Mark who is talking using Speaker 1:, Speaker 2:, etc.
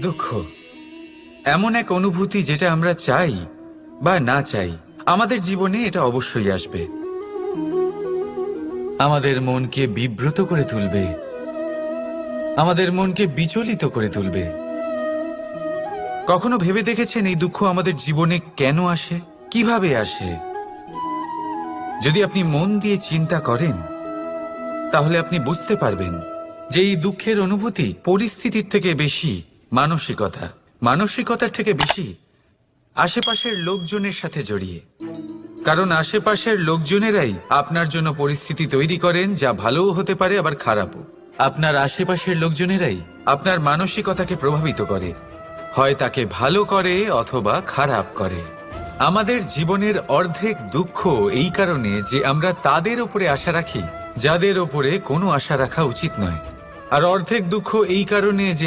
Speaker 1: দুঃখ এমন এক অনুভূতি যেটা আমরা চাই বা না চাই, আমাদের জীবনে এটা অবশ্যই আসবে। আমাদের মনকে বিব্রত করে তুলবে, আমাদের মনকে বিচলিত করে তুলবে। কখনো ভেবে দেখেছেন এই দুঃখ আমাদের জীবনে কেন আসে, কিভাবে আসে? যদি আপনি মন দিয়ে চিন্তা করেন তাহলে আপনি বুঝতে পারবেন যে এই দুঃখের অনুভূতি পরিস্থিতির থেকে বেশি মানসিকতার থেকে বেশি আশেপাশের লোকজনের সাথে জড়িয়ে। কারণ আশেপাশের লোকজনেরাই আপনার জন্য পরিস্থিতি তৈরি করেন, যা ভালোও হতে পারে আবার খারাপও। আপনার আশেপাশের লোকজনেরাই আপনার মানসিকতাকে প্রভাবিত করে, হয় তাকে ভালো করে অথবা খারাপ করে। আমাদের জীবনের অর্ধেক দুঃখ এই কারণে যে আমরা তাদের উপরে আশা রাখি যাদের ওপরে কোনো আশা রাখা উচিত নয়, আর অর্ধেক দুঃখ এই কারণে যে